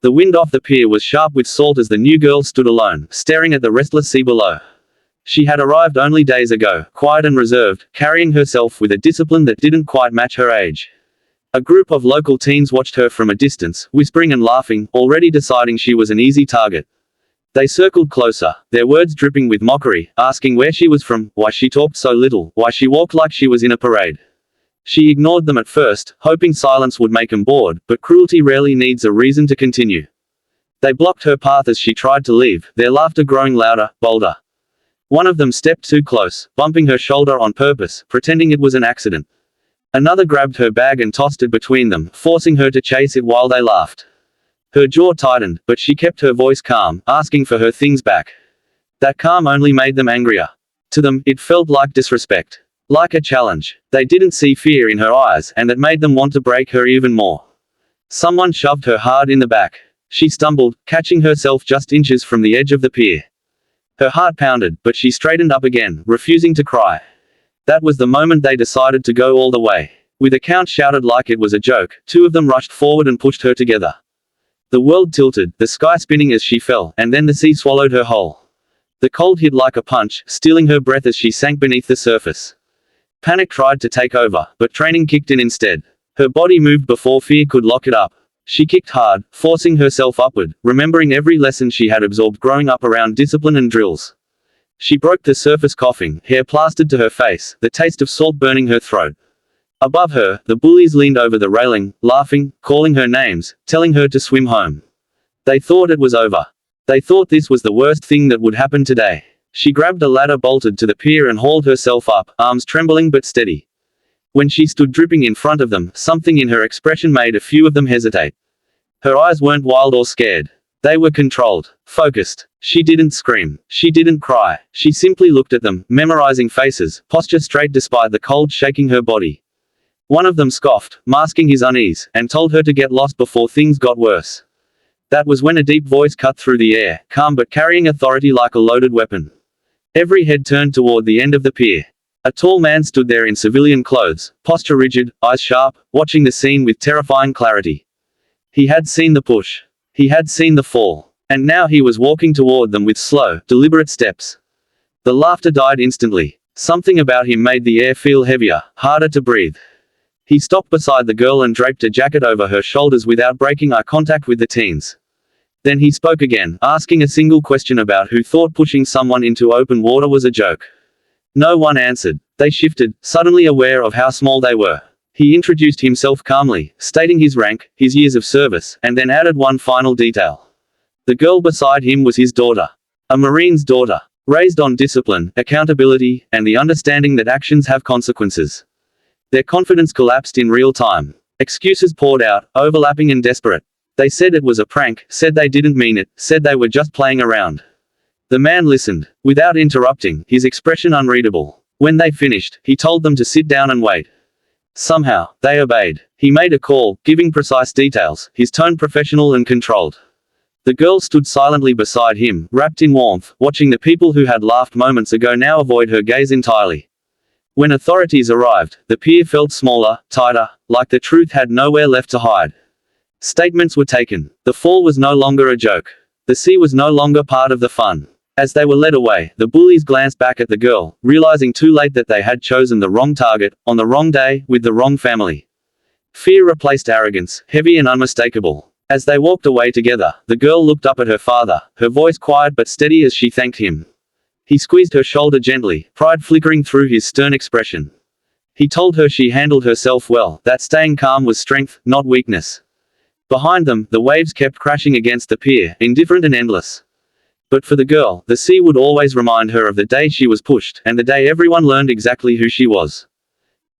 The wind off the pier was sharp with salt as the new girl stood alone, staring at the restless sea below. She had arrived only days ago, quiet and reserved, carrying herself with a discipline that didn't quite match her age. A group of local teens watched her from a distance, whispering and laughing, already deciding she was an easy target. They circled closer, their words dripping with mockery, asking where she was from, why she talked so little, why she walked like she was in a parade. She ignored them at first, hoping silence would make them bored, but cruelty rarely needs a reason to continue. They blocked her path as she tried to leave, their laughter growing louder, bolder. One of them stepped too close, bumping her shoulder on purpose, pretending it was an accident. Another grabbed her bag and tossed it between them, forcing her to chase it while they laughed. Her jaw tightened, but she kept her voice calm, asking for her things back. That calm only made them angrier. To them, it felt like disrespect. Like a challenge. They didn't see fear in her eyes, and it made them want to break her even more. Someone shoved her hard in the back. She stumbled, catching herself just inches from the edge of the pier. Her heart pounded, but she straightened up again, refusing to cry. That was the moment they decided to go all the way. With a count shouted like it was a joke, two of them rushed forward and pushed her together. The world tilted, the sky spinning as she fell, and then the sea swallowed her whole. The cold hit like a punch, stealing her breath as she sank beneath the surface. Panic tried to take over, but training kicked in instead. Her body moved before fear could lock it up. She kicked hard, forcing herself upward, remembering every lesson she had absorbed growing up around discipline and drills. She broke the surface coughing, hair plastered to her face, the taste of salt burning her throat. Above her, the bullies leaned over the railing, laughing, calling her names, telling her to swim home. They thought it was over. They thought this was the worst thing that would happen today. She grabbed a ladder, bolted to the pier and hauled herself up, arms trembling but steady. When she stood dripping in front of them, something in her expression made a few of them hesitate. Her eyes weren't wild or scared. They were controlled, focused. She didn't scream. She didn't cry. She simply looked at them, memorizing faces, posture straight despite the cold shaking her body. One of them scoffed, masking his unease, and told her to get lost before things got worse. That was when a deep voice cut through the air, calm but carrying authority like a loaded weapon. Every head turned toward the end of the pier. A tall man stood there in civilian clothes, posture rigid, eyes sharp, watching the scene with terrifying clarity. He had seen the push. He had seen the fall. And now he was walking toward them with slow, deliberate steps. The laughter died instantly. Something about him made the air feel heavier, harder to breathe. He stopped beside the girl and draped a jacket over her shoulders without breaking eye contact with the teens. Then he spoke again, asking a single question about who thought pushing someone into open water was a joke. No one answered. They shifted, suddenly aware of how small they were. He introduced himself calmly, stating his rank, his years of service, and then added one final detail. The girl beside him was his daughter. A Marine's daughter. Raised on discipline, accountability, and the understanding that actions have consequences. Their confidence collapsed in real time. Excuses poured out, overlapping and desperate. They said it was a prank, said they didn't mean it, said they were just playing around. The man listened, without interrupting, his expression unreadable. When they finished, he told them to sit down and wait. Somehow, they obeyed. He made a call, giving precise details, his tone professional and controlled. The girl stood silently beside him, wrapped in warmth, watching the people who had laughed moments ago now avoid her gaze entirely. When authorities arrived, the pier felt smaller, tighter, like the truth had nowhere left to hide. Statements were taken. The fall was no longer a joke. The sea was no longer part of the fun. As they were led away, the bullies glanced back at the girl, realizing too late that they had chosen the wrong target, on the wrong day, with the wrong family. Fear replaced arrogance, heavy and unmistakable. As they walked away together, the girl looked up at her father, her voice quiet but steady as she thanked him. He squeezed her shoulder gently, pride flickering through his stern expression. He told her she handled herself well, that staying calm was strength, not weakness. Behind them, the waves kept crashing against the pier, indifferent and endless. But for the girl, the sea would always remind her of the day she was pushed, and the day everyone learned exactly who she was.